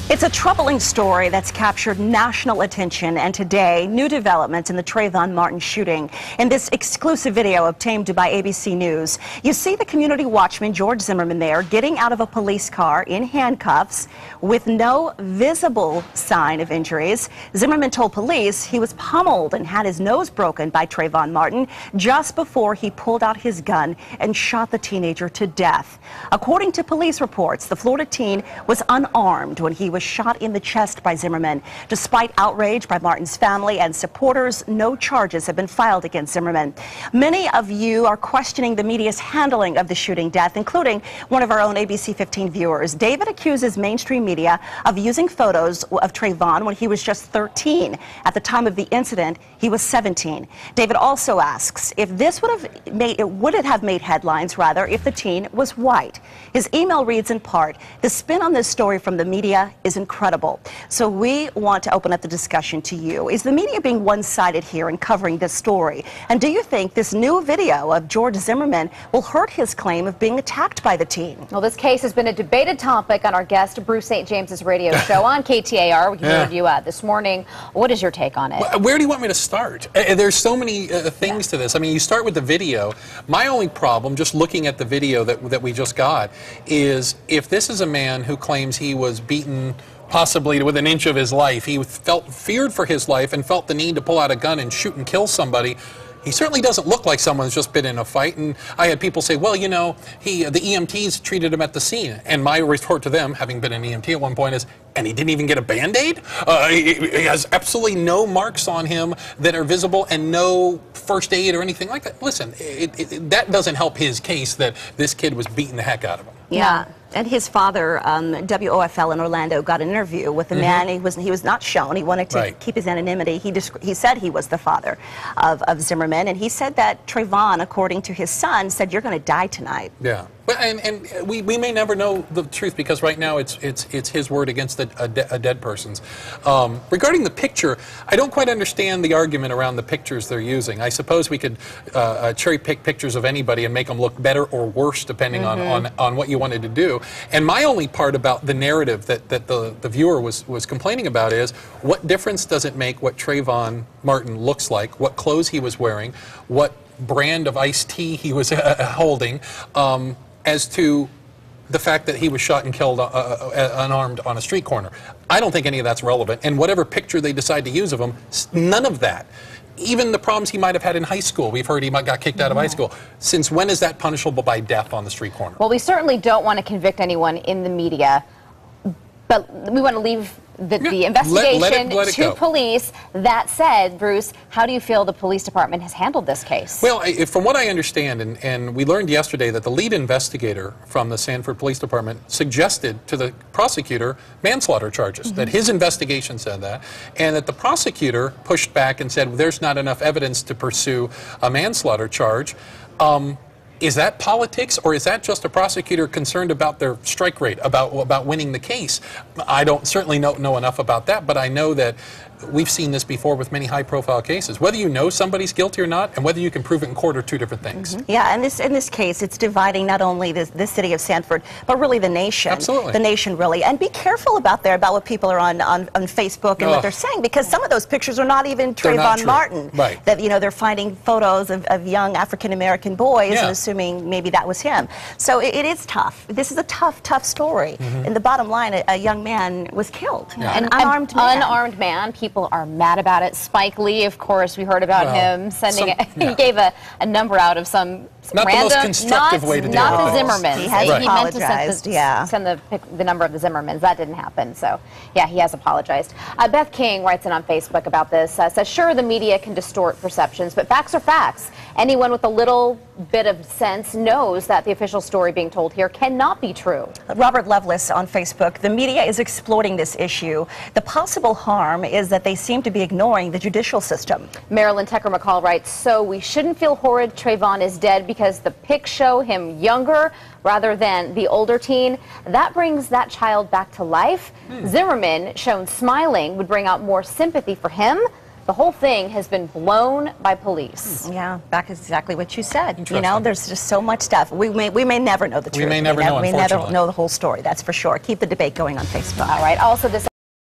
It's a troubling story that's captured national attention, and today, new developments in the Trayvon Martin shooting. In this exclusive video obtained by ABC News, you see the community watchman George Zimmerman there getting out of a police car in handcuffs with no visible sign of injuries. Zimmerman told police he was pummeled and had his nose broken by Trayvon Martin just before he pulled out his gun and shot the teenager to death. According to police reports, the Florida teen was unarmed when he was shot in the chest by Zimmerman. Despite outrage by Martin's family and supporters, no charges have been filed against Zimmerman. Many of you are questioning the media's handling of the shooting death, including one of our own ABC 15 viewers. David accuses mainstream media of using photos of Trayvon when he was just 13. At the time of the incident, he was 17. David also asks if this would it have made headlines, rather, if the teen was white. His email reads in part, "The spin on this story from the media is incredible." So we want to open up the discussion to you. Is the media being one-sided here in covering this story? And do you think this new video of George Zimmerman will hurt his claim of being attacked by the teen? Well, this case has been a debated topic on our guest, Bruce St. James's radio show on KTAR. We heard you this morning. What is your take on it? Where do you want me to start? There's so many things to this. I mean, you start with the video. My only problem, just looking at the video that we just got, is if this is a man who claims he was beaten possibly within an inch of his life, he feared for his life and felt the need to pull out a gun and shoot and kill somebody. He certainly doesn't look like someone's just been in a fight. And I had people say, well, you know, the EMTs treated him at the scene. And my retort to them, having been an EMT at one point, is, and he didn't even get a Band-Aid? He has absolutely no marks on him that are visible and no first aid or anything like that. Listen, that doesn't help his case that this kid was beating the heck out of him. Yeah. And his father, WOFL in Orlando, got an interview with a man. He was not shown. He wanted to keep his anonymity. He said he was the father of Zimmerman, and he said that Trayvon, according to his son, said, "You're going to die tonight." Yeah. Well, and we may never know the truth, because right now it's his word against a dead person's. Regarding the picture, I don't quite understand the argument around the pictures they're using. I suppose we could cherry pick pictures of anybody and make them look better or worse depending on what you wanted to do. And my only part about the narrative that the viewer was complaining about is, what difference does it make what Trayvon Martin looks like, what clothes he was wearing, what brand of iced tea he was holding, as to the fact that he was shot and killed unarmed on a street corner. I don't think any of that's relevant. And whatever picture they decide to use of him, none of that. Even the problems he might have had in high school. We've heard he got kicked out of high school. Since when is that punishable by death on the street corner? Well, we certainly don't want to convict anyone in the media, but we want to leave the investigation to police. That said, Bruce, how do you feel the police department has handled this case? Well, from what I understand, and we learned yesterday that the lead investigator from the Sanford Police Department suggested to the prosecutor manslaughter charges, that his investigation said that, and that the prosecutor pushed back and said, there's not enough evidence to pursue a manslaughter charge. Is that politics, or is that just a prosecutor concerned about their strike rate, about winning the case? I don't certainly know enough about that, but I know that we've seen this before with many high-profile cases. Whether you know somebody's guilty or not, and whether you can prove it in court, are two different things. Yeah, and in this case, it's dividing not only the city of Sanford, but really the nation. Absolutely. The nation, really. And be careful about what people are on Facebook and what they're saying, because some of those pictures are not even Trayvon Martin. Right. That, you know, they're finding photos of young African-American boys and assuming maybe that was him. So it is tough. This is a tough story. And the bottom line, a young man was killed. An unarmed man. Unarmed man. People are mad about it. Spike Lee, of course, we heard about him sending he gave a number out of some not random, the most constructive way to deal not with the things. Zimmermans. He has apologized. He meant to send the number of the Zimmermans. That didn't happen. So, yeah, he has apologized. Beth King writes in on Facebook about this. Says, sure, the media can distort perceptions, but facts are facts. Anyone with a little bit of sense knows that the official story being told here cannot be true. Robert Lovelace on Facebook, the media is exploiting this issue. The possible harm is that they seem to be ignoring the judicial system. Marilyn Tucker McCall writes, so we shouldn't feel horrid Trayvon is dead because the pics show him younger rather than the older teen. That brings that child back to life. Zimmerman, shown smiling, would bring out more sympathy for him. the whole thing has been blown by police. Yeah, back is exactly what you said. You know, Interesting. there's just so much stuff. We may never know the truth. We may never know, We never unfortunately. know the whole story, that's for sure. Keep the debate going on Facebook. All right, also this